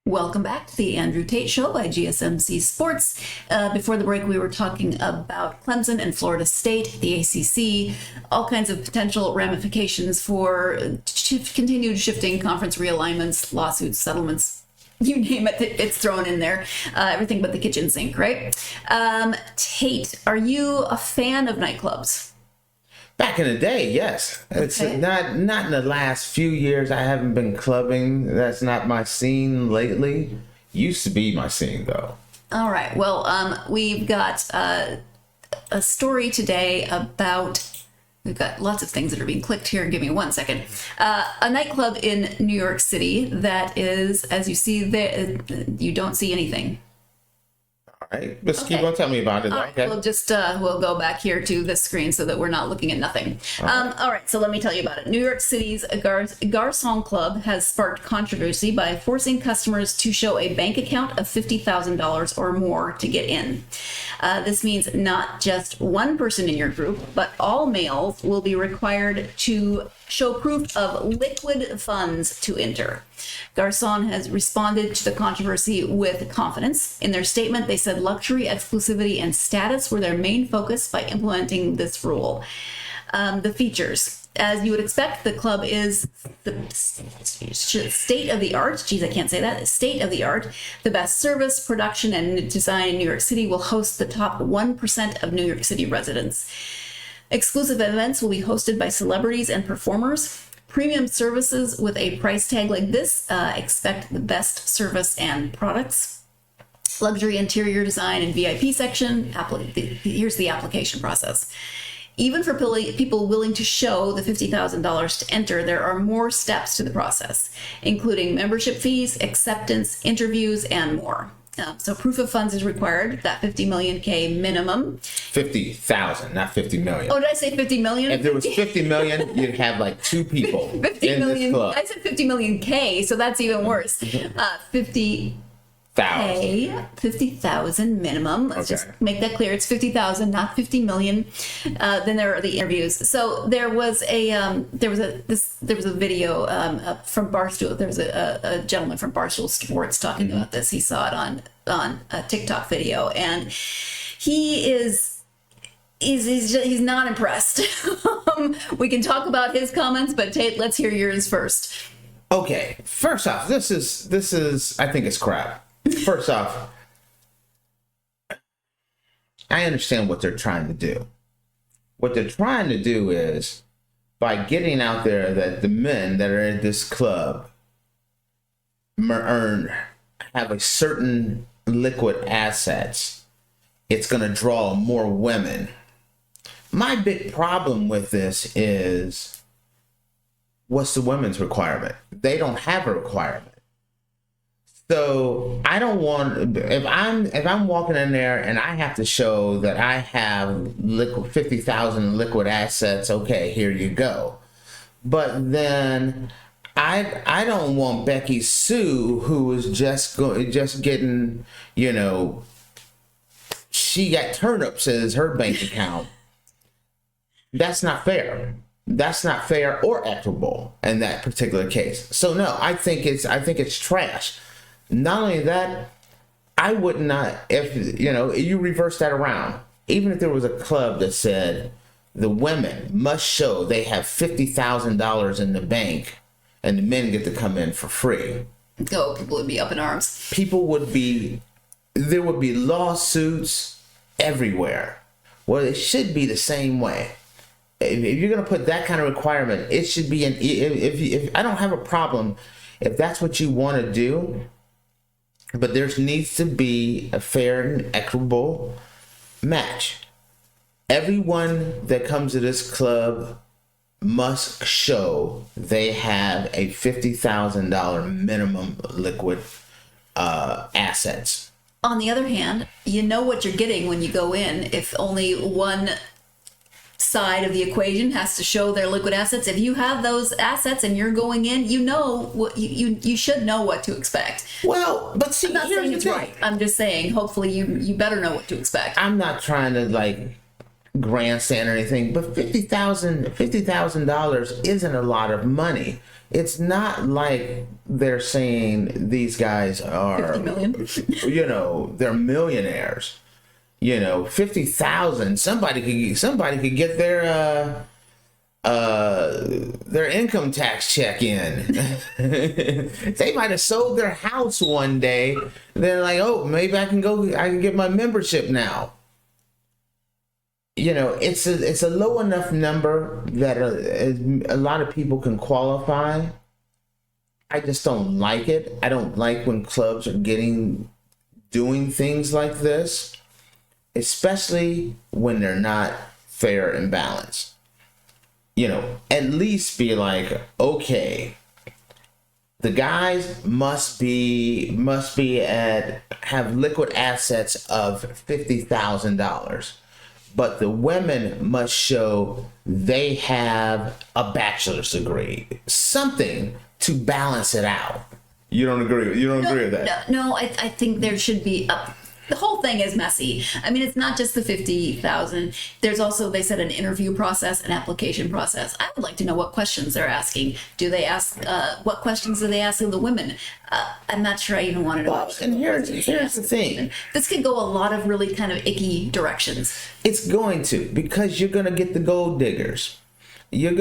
Welcome back to the Andrew Tate Show by GSMC Sports. Before the break, we were talking about Clemson and Florida State, the ACC, all kinds of potential ramifications for continued shifting conference realignments, lawsuits, settlements. You name it, it's thrown in there. Everything but the kitchen sink, right? Tate, are you a fan of nightclubs? Back in the day, yes. It's not in the last few years. I haven't been clubbing. That's not my scene lately. Used to be my scene, though. All right. Well, we've got a story today about... We've got lots of things that are being clicked here. Give me 1 second. A nightclub in New York City that is, as you see there, you don't see anything. All right, just keep on telling me about it. Okay. We'll just we'll go back here to this screen so that we're not looking at nothing. All right, so let me tell you about it. New York City's Garçon Club has sparked controversy by forcing customers to show a bank account of $50,000 or more to get in. This means not just one person in your group, but all males will be required to show proof of liquid funds to enter. Garçon has responded to the controversy with confidence. In their statement, they said luxury, exclusivity, and status were their main focus by implementing this rule. The features. As you would expect, the club is the state-of-the-art. Geez, I can't say that. State-of-the-art. The best service, production, and design in New York City will host the top 1% of New York City residents. Exclusive events will be hosted by celebrities and performers. Premium services with a price tag like this expect the best service and products. Luxury interior design and VIP section. Here's the application process. Even for people willing to show the $50,000 to enter, there are more steps to the process, including membership fees, acceptance, interviews, and more. So proof of funds is required, that 50 million K minimum. 50,000, not 50 million. Oh, did I say 50 million? If there was 50 million, you'd have like two people 50 in million, this club. I said 50 million K, so that's even worse. 50,000 minimum. Let's just make that clear. It's 50,000, not 50 million. Then there are the interviews. So there was a video from Barstool. There was a gentleman from Barstool Sports talking about this. He saw it on a TikTok video, and he's not impressed. We can talk about his comments, but Tate, let's hear yours first. Okay, first off, this is I think it's crap. First off, I understand what they're trying to do. What they're trying to do is, by getting out there that the men that are in this club have a certain liquid assets, it's going to draw more women. My big problem with this is, what's the women's requirement? They don't have a requirement. So I don't want, if I'm walking in there and I have to show that I have 50,000 liquid assets, okay, here you go. But then I don't want Becky Sue, who is just getting, she got turnips as her bank account. That's not fair. That's not fair or equitable in that particular case. So no, I think it's trash. Not only that, I would not, if you reverse that around, even if there was a club that said the women must show they have $50,000 in the bank and the men get to come in for free. Oh, people would be up in arms. There would be lawsuits everywhere. Well, it should be the same way. If you're going to put that kind of requirement, it should be if I don't have a problem if that's what you want to do. But there needs to be a fair and equitable match. Everyone that comes to this club must show they have a $50,000 minimum liquid assets. On the other hand, you know what you're getting when you go in. If only one side of the equation has to show their liquid assets, if you have those assets and you're going in, you know what you should know what to expect. Well, but see, I'm not saying it's right. I'm just saying hopefully you better know what to expect. I'm not trying to grandstand or anything, but $50,000 isn't a lot of money. it's not like they're saying these guys are 50 million. they're millionaires. 50,000. Somebody could get their income tax check in. They might have sold their house one day. They're like, oh, maybe I can get my membership now. It's a low enough number that a lot of people can qualify. I just don't like it. I don't like when clubs are doing things like this, especially when they're not fair and balanced. At least be like, okay, the guys must have liquid assets of $50,000, but the women must show they have a bachelor's degree, something to balance it out. You don't agree with that? No, I think there should be the whole thing is messy. I mean, it's not just the 50,000. There's also, they said, an interview process, an application process. I would like to know what questions they're asking. Do they ask, what questions do they ask of the women? I'm not sure I even want to know. Well, and here's the thing. This could go a lot of really kind of icky directions. It's going to, because you're going to get the gold diggers. And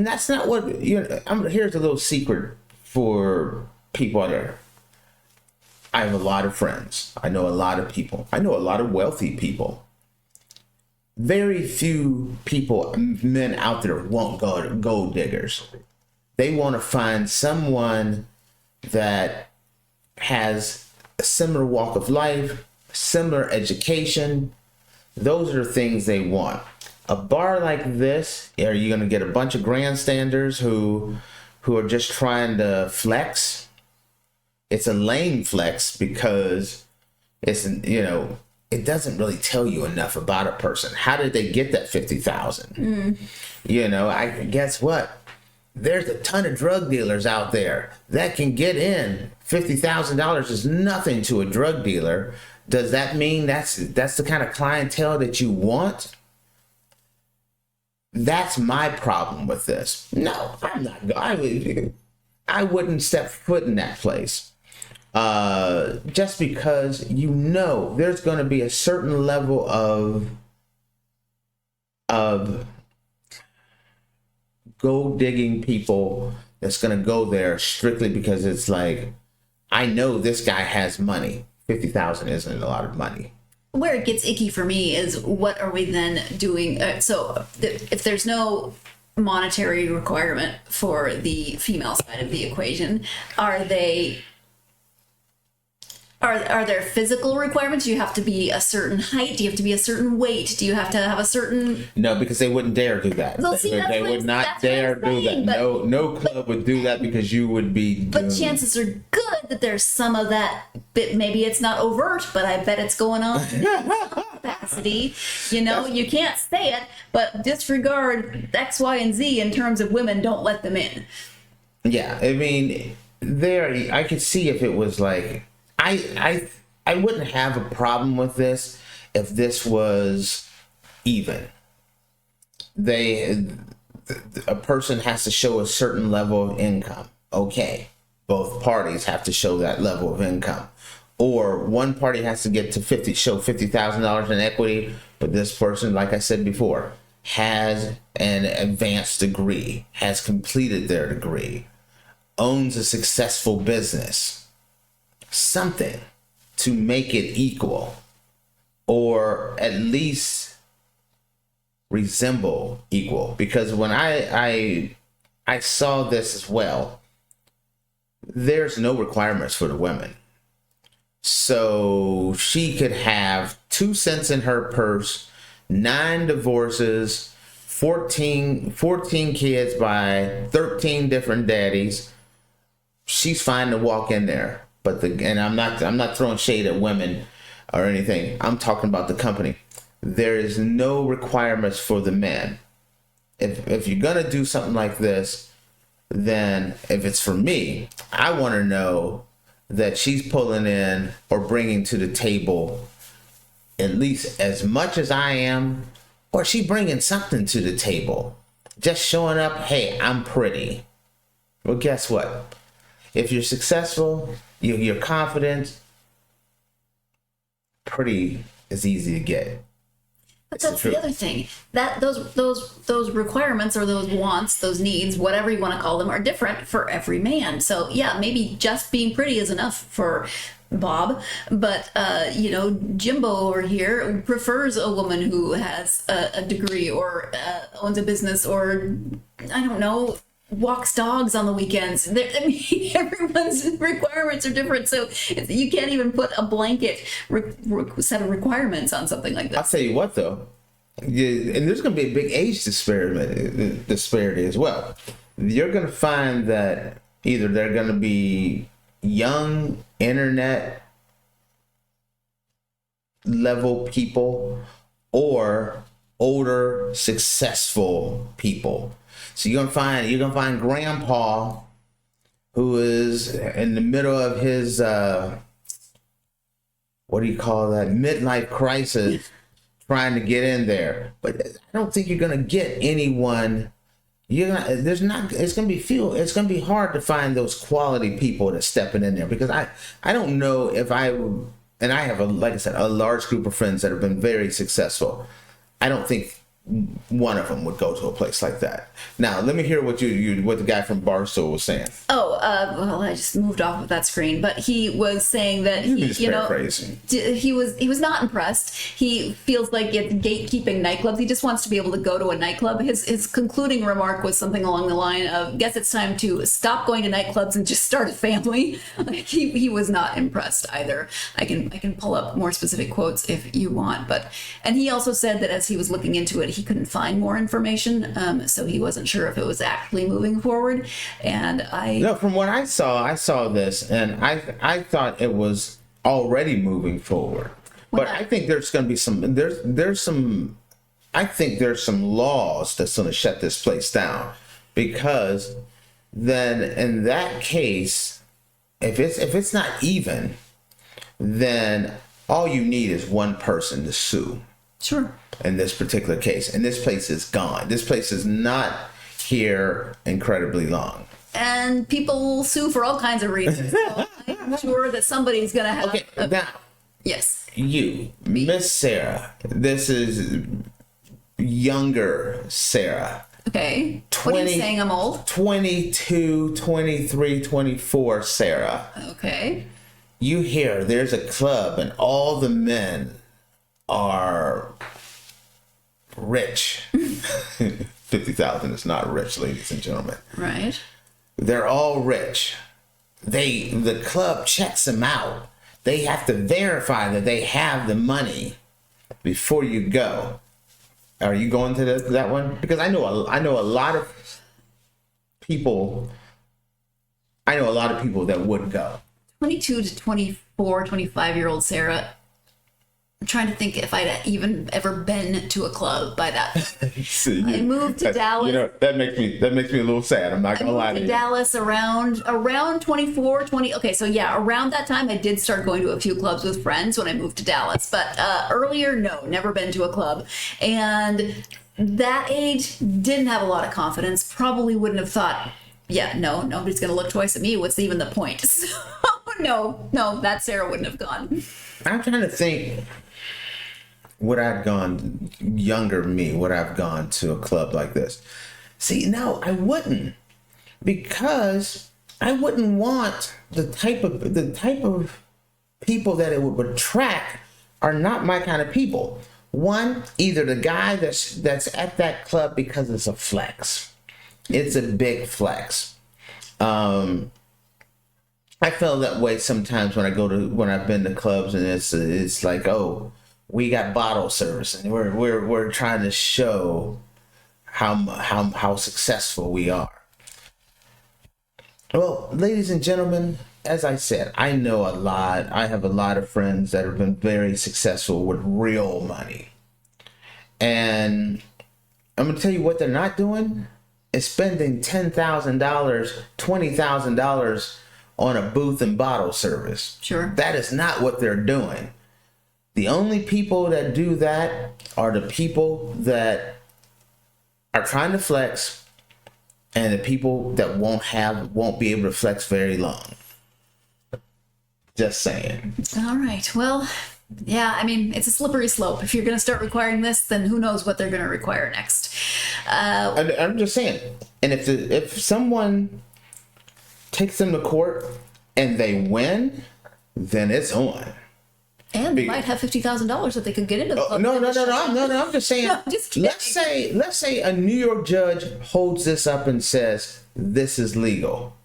that's not what, here's a little secret for people out there. I have a lot of friends. I know a lot of people. I know a lot of wealthy people. Very few men out there want gold diggers. They want to find someone that has a similar walk of life, similar education. Those are things they want. A bar like this, are you going to get a bunch of grandstanders who are just trying to flex? It's a lame flex because it's, it doesn't really tell you enough about a person. How did they get that 50,000? I guess what? There's a ton of drug dealers out there that can get in. $50,000 is nothing to a drug dealer. Does that mean that's the kind of clientele that you want? That's my problem with this. No, I'm not. I wouldn't step foot in that place. Just because there's going to be a certain level of gold digging people that's going to go there strictly because it's like, I know this guy has money. 50,000 isn't a lot of money. Where it gets icky for me is, what are we then doing? If there's no monetary requirement for the female side of the equation, are there physical requirements? Do you have to be a certain height? Do you have to be a certain weight? Do you have to have a certain... No, because they wouldn't dare do that. Well, see, they would not dare do that. No club would do that because you would be... But chances are good that there's some of that bit. Maybe it's not overt, but I bet it's going on in some capacity. You can't say it, but disregard X, Y, and Z in terms of women. Don't let them in. Yeah, I mean, I could see if it was like... I wouldn't have a problem with this if this was even. A person has to show a certain level of income. Okay, both parties have to show that level of income. Or one party has to get to show $50,000 in equity, but this person, like I said before, has an advanced degree, has completed their degree, owns a successful business. Something to make it equal, or at least resemble equal. Because when I saw this as well, there's no requirements for the women. So she could have 2 cents in her purse, 9 divorces, 14 kids by 13 different daddies. She's fine to walk in there. And I'm not throwing shade at women or anything. I'm talking about the company. There is no requirements for the men. If you're gonna do something like this, then if it's for me, I want to know that she's pulling in or bringing to the table at least as much as I am, or she bringing something to the table. Just showing up, hey, I'm pretty. Well, guess what? If you're successful, you're confident, pretty is easy to get. But that's the other thing. That those requirements or those wants, those needs, whatever you want to call them, are different for every man. So yeah, maybe just being pretty is enough for Bob, but Jimbo over here prefers a woman who has a degree or owns a business, or I don't know, walks dogs on the weekends. I mean, everyone's requirements are different, so you can't even put a blanket set of requirements on something like this. I'll tell you what, though, and there's going to be a big age disparity as well. You're going to find that either they're going to be young internet level people or older successful people. So you're gonna find grandpa who is in the middle of his what do you call that, midlife crisis, trying to get in there. But I don't think you're gonna get anyone. It's gonna be hard to find those quality people that's stepping in there, because I don't know if and I have like I said, a large group of friends that have been very successful. I don't think one of them would go to a place like that. Now, let me hear what what the guy from Barstool was saying. Oh, well, I just moved off of that screen, but he was saying that he was not impressed. He feels like it's gatekeeping nightclubs. He just wants to be able to go to a nightclub. His concluding remark was something along the line of, "Guess it's time to stop going to nightclubs and just start a family." Like he was not impressed either. I can pull up more specific quotes if you want, and he also said that as he was looking into it, he couldn't find more information, so he wasn't sure if it was actually moving forward. And from what I saw this, and I thought it was already moving forward. But I think there's going to be some I think there's some laws that's going to shut this place down, because then in that case, if it's not even, then all you need is one person to sue. Sure. In this particular case, and this place is gone. This place is not here incredibly long. And people will sue for all kinds of reasons. So I'm sure that somebody's going to have. Okay, now. Yes. You, Miss Sarah. This is younger Sarah. Okay. What are you saying I'm old? 22, 23, 24 Sarah. Okay. You hear there's a club and all the men are rich. 50,000 is not rich, ladies and gentlemen. Right. They're all rich. The club checks them out. They have to verify that they have the money before you go. Are you going to that one? Because I know a lot of people. I know a lot of people that would go. 22 to 24, 25-year-old Sarah. I'm trying to think if I'd even ever been to a club by that. See, I moved to Dallas. That makes me a little sad. I'm not gonna lie to you. Dallas around 24, 20. Okay, so yeah, around that time I did start going to a few clubs with friends when I moved to Dallas. But earlier, no, never been to a club. And that age, didn't have a lot of confidence. Probably wouldn't have thought, yeah, no, nobody's gonna look twice at me. What's even the point? So, no, that Sarah wouldn't have gone. I'm trying to think. Would I've gone, younger me, would I've gone to a club like this? See, no, I wouldn't, because I wouldn't want the type of people that it would attract are not my kind of people. One, either the guy that's at that club because it's a flex. It's a big flex. I feel that way sometimes when I've been to clubs and it's like, oh, we got bottle service and we're trying to show how successful we are. Well, ladies and gentlemen, as I said, I know a lot. I have a lot of friends that have been very successful with real money. And I'm going to tell you what they're not doing is spending $10,000, $20,000 on a booth and bottle service. Sure. That is not what they're doing. The only people that do that are the people that are trying to flex and the people that won't be able to flex very long. Just saying. All right. Well, yeah, I mean, it's a slippery slope. If you're going to start requiring this, then who knows what they're going to require next. I'm just saying. And if someone takes them to court and they win, then it's on. And they might have $50,000 that they could get into the club. No. I'm just saying. No, just kidding. let's say a New York judge holds this up and says this is legal.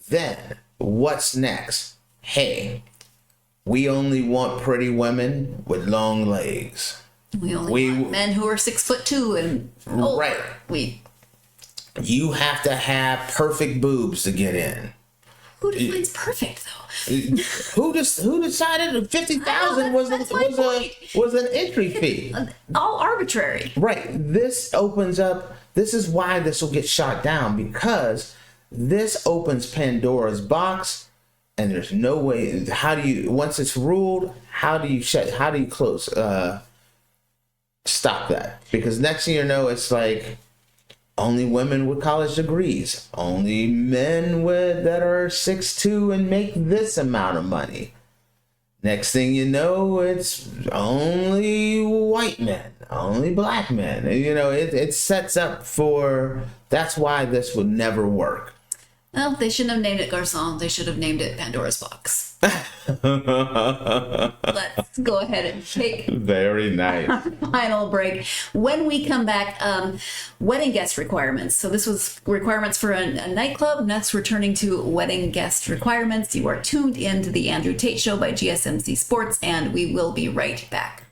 Then what's next? Hey, we only want pretty women with long legs. We only want men who are 6'2" and older. Right. You have to have perfect boobs to get in. Who defines perfect though? Who decided 50,000 was an entry fee? All arbitrary. Right. This opens up. This is why this will get shot down, because this opens Pandora's box. And there's no way. Once it's ruled, how do you close, stop that? Because next thing you know, it's like only women with college degrees, only men that are 6'2" and make this amount of money. Next thing you know, it's only white men, only black men. It sets up for. That's why this would never work. Well, they shouldn't have named it Garçon. They should have named it Pandora's Box. Let's go ahead and take very nice our final break. When we come back, wedding guest requirements. So this was requirements for a nightclub. Next, returning to wedding guest requirements. You are tuned in to the Andrew Tate Show by GSMC Sports, and we will be right back.